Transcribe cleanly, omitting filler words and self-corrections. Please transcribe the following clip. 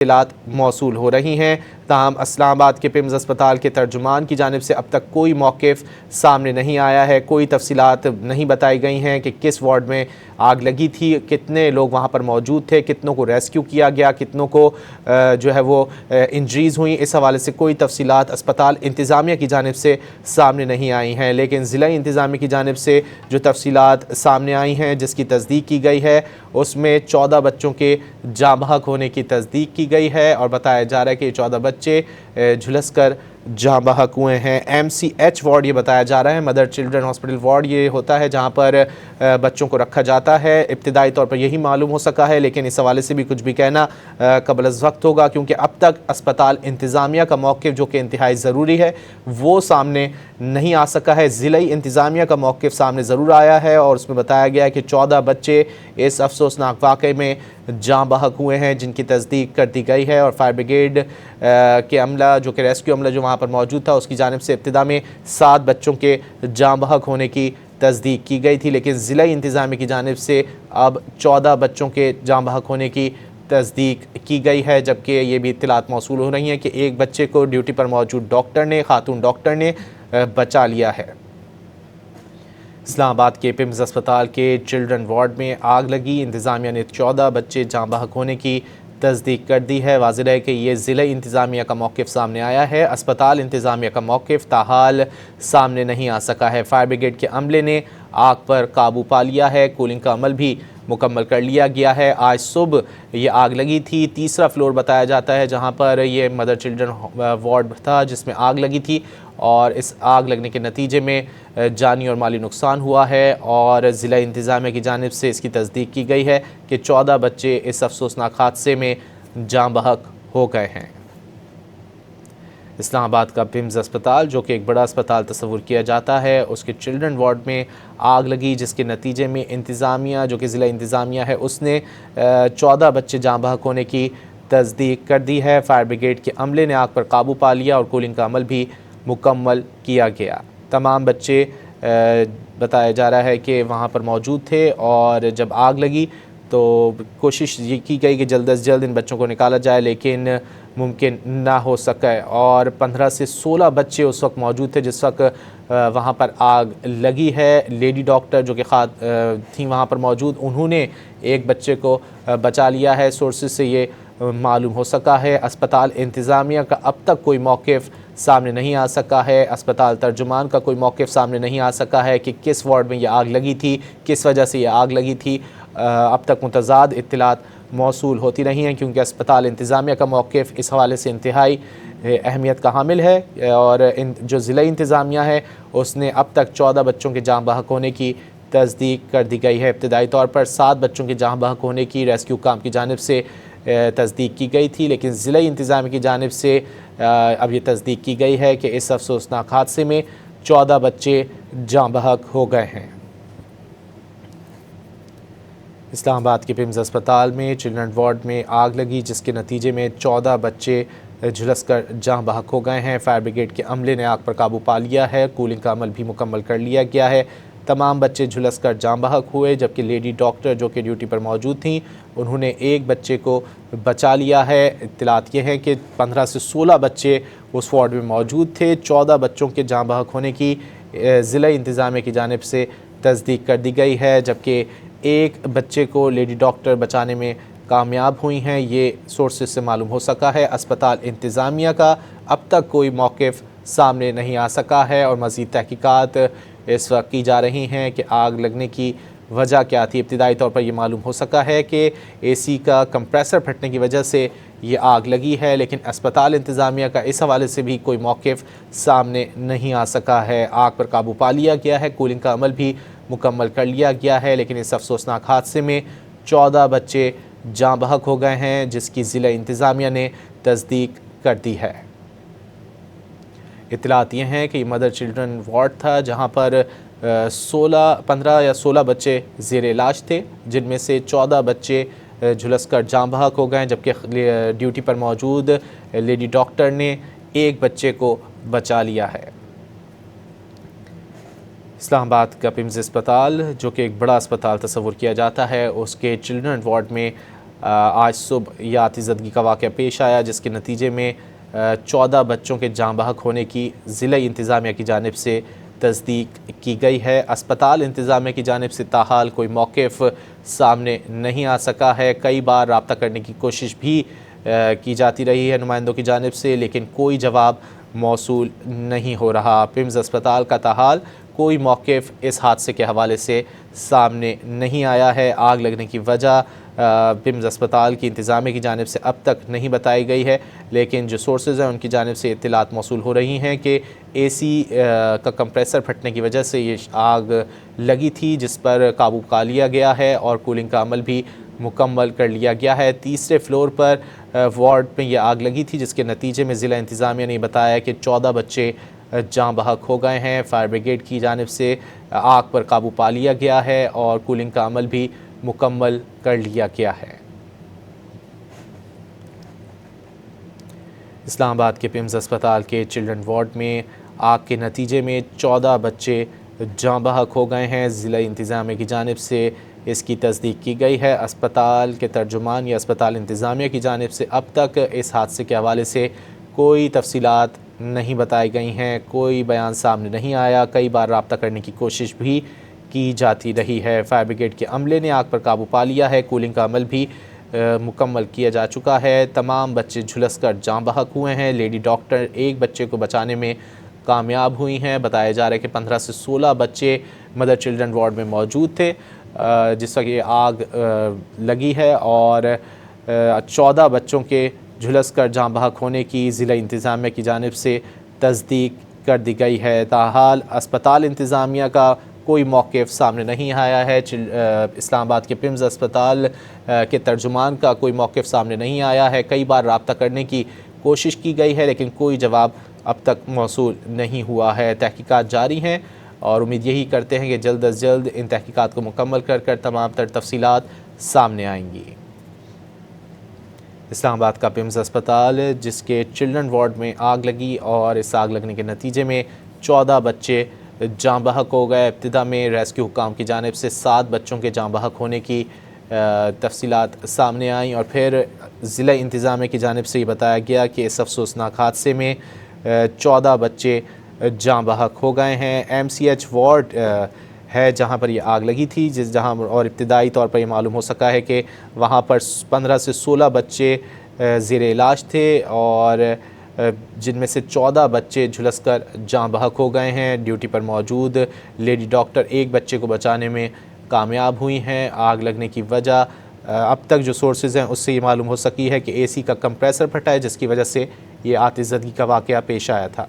इत्तलात मौसूल हो रही हैं। ताहम इस्लामाबाद के पिम्स अस्पताल के तर्जुमान की जानिब से अब तक कोई मौक़िफ़ सामने नहीं आया है, कोई तफसीलात नहीं बताई गई हैं कि किस वार्ड में आग लगी थी, कितने लोग वहाँ पर मौजूद थे, कितनों को रेस्क्यू किया गया, कितनों को जो है वो इंजरीज़ हुई। इस हवाले से कोई तफसीलात अस्पताल इंतज़ामिया की जानिब से सामने नहीं आई हैं, लेकिन ज़िला इंतज़ामिया की जानिब से जो तफसीलात सामने आई हैं, जिसकी तस्दीक की गई है, उसमें 14 बच्चों के जाँ बहक होने की तस्दीक की गई है और बताया जा रहा है कि 14 बच्चे झुलस कर जाँ बहक हुए हैं। MCH वार्ड ये बताया जा रहा है, मदर चिल्ड्रन हॉस्पिटल वार्ड ये होता है जहाँ पर बच्चों को रखा जाता है। इब्तिदाई तौर पर यही मालूम हो सका है, लेकिन इस हवाले से भी कुछ भी कहना कबल अज़ वक्त होगा, क्योंकि अब तक अस्पताल इंतज़ामिया का मौक़िफ़ जो कि इंतहाई ज़रूरी है वो सामने नहीं आ सका है। ज़िला इंतज़ामिया का मौक़िफ़ सामने ज़रूर आया है और उसमें बताया गया है कि 14 बच्चे इस अफसोसनाक वाक़े में जाँ बहक हुए हैं, जिनकी तस्दीक कर दी गई है और फायर ब्रिगेड के अमला जो कि रेस्क्यू अमला जो वहाँ पर मौजूद था उसकी जानिब से इब्तिदा में 7 बच्चों के जाँ बहक होने की तस्दीक की गई थी, लेकिन ज़िला इंतज़ामिया की जानिब से अब 14 बच्चों के जाँ बहक होने की तस्दीक की गई है। जबकि ये भी इत्तलात मौसूल हो रही हैं कि एक बच्चे को ड्यूटी पर मौजूद खातून डॉक्टर ने बचा लिया है। इस्लामाबाद के पिम्स अस्पताल के चिल्ड्रन वार्ड में आग लगी। इंतज़ामिया ने 14 बच्चे जाँ बहक होने की तस्दीक कर दी है। वाज़ेह है कि ये ज़िला इंतज़ामिया का मौक़िफ़ सामने आया है, अस्पताल इंतज़ामिया का मौक़िफ़ ताहाल सामने नहीं आ सका है। फायर ब्रिगेड के अमले ने आग पर काबू पा लिया है, कूलिंग का अमल भी मुकम्मल कर लिया गया है। आज सुबह ये आग लगी थी, तीसरा फ्लोर बताया जाता है जहाँ पर ये मदर चिल्ड्रन वार्ड था जिसमें आग लगी थी और इस आग लगने के नतीजे में जानी और माली नुकसान हुआ है और ज़िला इंतज़ामिया की जानिब से इसकी तस्दीक की गई है कि 14 बच्चे इस अफसोसनाक हादसे में जाँ बहक हो गए हैं। इस्लामाबाद का पिम्स अस्पताल जो कि एक बड़ा अस्पताल तस्वुर किया जाता है, उसके चिल्ड्रन वार्ड में आग लगी, जिसके नतीजे में इंतज़ामिया जो कि ज़िला इंतज़ामिया है उसने 14 बच्चे जाँ बहक होने की तस्दीक कर दी है। फायर ब्रिगेड के अमले ने आग पर काबू पा लिया और कूलिंग का अमल भी मुकम्मल किया गया। तमाम बच्चे बताया जा रहा है कि वहाँ पर मौजूद थे और जब आग लगी तो कोशिश ये की गई कि जल्द अज़ जल्द इन बच्चों को निकाला जाए, लेकिन मुमकिन ना हो सका और 15 से 16 बच्चे उस वक्त मौजूद थे जिस वक्त वहाँ पर आग लगी है। लेडी डॉक्टर जो कि थी वहाँ पर मौजूद, उन्होंने एक बच्चे को बचा लिया है, सोर्सेज से ये मालूम हो सका है। अस्पताल इंतज़ामिया का अब तक कोई मौक़िफ़ सामने नहीं आ सका है, अस्पताल तर्जुमान का कोई मौक़िफ़ सामने नहीं आ सका है कि किस वार्ड में यह आग लगी थी, किस वजह से यह आग लगी थी। अब तक मुतज़ाद इत्तलात मौसूल होती रही हैं, क्योंकि अस्पताल इंतज़ामिया का मौक़िफ़ इस हवाले से इंतहाई अहमियत का हामिल है और जो ज़िला इंतज़ामिया है उसने अब तक 14 बच्चों के जाँ बहक होने की तस्दीक कर दी गई है। इब्तिदाई तौर पर 7 बच्चों के जाँ बहक होने की रेस्क्यू काम की जानिब से तस्दीक की गई थी, लेकिन ज़िला इंतज़ामिया की जानिब से अब ये तस्दीक की गई है कि इस अफसोसनाक हादसे में 14 बच्चे जाँ बहक हो गए हैं। इस्लामाबाद के पिम्स अस्पताल में चिल्ड्रन वार्ड में आग लगी, जिसके नतीजे में 14 बच्चे झुलस कर जाँ बहक हो गए हैं। फायर ब्रिगेड के अमले ने आग पर काबू पा लिया है, कूलिंग का अमल भी मुकम्मल कर लिया गया है। तमाम बच्चे झुलस कर जाँ बहक हुए, जबकि लेडी डॉक्टर जो कि ड्यूटी पर मौजूद थीं उन्होंने एक बच्चे को बचा लिया है। इत्तलात ये हैं कि 15 से 16 बच्चे उस वार्ड में मौजूद थे। 14 बच्चों के जाँ बहक होने की ज़िला इंतज़ामिया की जानिब से तस्दीक कर दी गई है, जबकि एक बच्चे को लेडी डॉक्टर बचाने में कामयाब हुई हैं, ये सोर्सेज से मालूम हो सका है। अस्पताल इंतज़ामिया का अब तक कोई मौक़िफ़ सामने नहीं आ सका है और मज़ीद तहकीकात इस वक्त की जा रही हैं कि आग लगने की वजह क्या थी। इब्तिदाई तौर पर यह मालूम हो सका है कि AC का कंप्रेसर फटने की वजह से ये आग लगी है, लेकिन अस्पताल इंतज़ामिया का इस हवाले से भी कोई मौक़िफ़ सामने नहीं आ सका है। आग पर काबू पा लिया गया है, कूलिंग का अमल भी मुकम्मल कर लिया गया है, लेकिन इस अफसोसनाक हादसे में 14 बच्चे जाँ बहक हो गए हैं, जिसकी ज़िला इंतज़ामिया ने तस्दीक कर दी है। इत्तलात ये हैं कि मदर चिल्ड्रन वार्ड था जहाँ पर 15 या 16 बच्चे ज़ेर इलाज थे, जिनमें से 14 बच्चे झुलस कर जाँ बहक हो गए, जबकि ड्यूटी पर मौजूद लेडी डॉक्टर ने एक बच्चे को बचा लिया है। इस्लामाबाद का पिम्स अस्पताल जो कि एक बड़ा अस्पताल तस्वुर किया जाता है, उसके चिल्ड्रन वार्ड में आज सुबह यह आतिशदगी का वाक़या पेश आया, जिसके नतीजे में 14 बच्चों के जाँ बहक होने की ज़िला इंतज़ामिया की जानिब से तस्दीक की गई है। अस्पताल इंतज़ामिया की जानिब से ताहाल कोई मौक़िफ़ सामने नहीं आ सका है। कई बार रब्ता करने की कोशिश भी की जाती रही है नुमाइंदों की जानिब से, लेकिन कोई जवाब मौसूल नहीं हो रहा। पिम्स अस्पताल का ताहाल कोई मौक़िफ़ इस हादसे के हवाले से सामने नहीं आया है। आग लगने की वजह पिम्स अस्पताल की इंतज़ामिया की जानिब से अब तक नहीं बताई गई है, लेकिन जो सोर्सेज़ हैं उनकी जानिब से इत्तलात मौसूल हो रही हैं कि AC का कंप्रेसर फटने की वजह से ये आग लगी थी, जिस पर काबू पा लिया गया है और कूलिंग का अमल भी मुकम्मल कर लिया गया है। तीसरे फ्लोर पर वार्ड में ये आग लगी थी, जिसके नतीजे में ज़िला इंतज़ामिया ने बताया कि 14 बच्चे जाँ बहक हो गए हैं। फायर ब्रिगेड की जानिब से आग पर काबू पा लिया गया है और कूलिंग का अमल भी मुकम्मल कर लिया गया है। इस्लामाबाद के पिम्स अस्पताल के चिल्ड्रन वार्ड में आग के नतीजे में 14 बच्चे जाँ बहक हो गए हैं। ज़िला इंतज़ामिया की जानिब से इसकी तस्दीक की गई है। अस्पताल के तर्जुमान या अस्पताल इंतज़ामिया की जानिब से अब तक इस हादसे के हवाले से कोई तफसीलात नहीं बताई गई हैं, कोई बयान सामने नहीं आया। कई बार रब्ता करने की कोशिश भी की जाती रही है। फायर ब्रिगेड के अमले ने आग पर काबू पा लिया है। कूलिंग का अमल भी मुकम्मल किया जा चुका है। तमाम बच्चे झुलस कर जाँ बहक हुए हैं। लेडी डॉक्टर एक बच्चे को बचाने में कामयाब हुई हैं। बताया जा रहा है कि 15 से 16 बच्चे मदर चिल्ड्रन वार्ड में मौजूद थे जिस वक्त ये आग लगी है और 14 बच्चों के झुलस कर जाँ बहक होने की ज़िला इंतज़ामिया की जानिब से तस्दीक कर दी गई है। ताहाल अस्पताल इंतज़ामिया का कोई मौक़िफ़ सामने नहीं आया है। इस्लामाबाद के पिम्स अस्पताल के तर्जुमान का कोई मौक़िफ़ सामने नहीं आया है। कई बार रब्ता करने की कोशिश की गई है, लेकिन कोई जवाब अब तक मौसूल नहीं हुआ है। तहकीकात जारी हैं और उम्मीद यही करते हैं कि जल्द अज जल्द इन तहकीकात को मुकम्मल कर तमाम तर तफसीलात सामने आएंगी। इस्लामाबाद का पिम्स अस्पताल जिसके चिल्ड्रन वार्ड में आग लगी और इस आग लगने के नतीजे में 14 बच्चे जाँ बहक हो गए। इब्तिदा में रेस्क्यू हुकाम की जानिब से 7 बच्चों के जाँ बहक होने की तफसीलात सामने आई और फिर ज़िला इंतज़ामिया की जानिब से ये बताया गया कि इस अफसोसनाक हादसे में 14 बच्चे जाँ बहक हो गए हैं। MCH वार्ड है जहाँ पर यह आग लगी थी, जहाँ और इब्तिदाई तौर पर यह मालूम हो सका है कि वहाँ पर 15 से 16 बच्चे ज़ेर इलाज थे और जिनमें से 14 बच्चे झुलस कर जाँ बहक हो गए हैं। ड्यूटी पर मौजूद लेडी डॉक्टर एक बच्चे को बचाने में कामयाब हुई हैं। आग लगने की वजह अब तक जो सोर्सेज़ हैं उससे ये मालूम हो सकी है कि AC का कंप्रेसर फटा है, जिसकी वजह से ये आतिशदगी का वाक़या पेश आया था।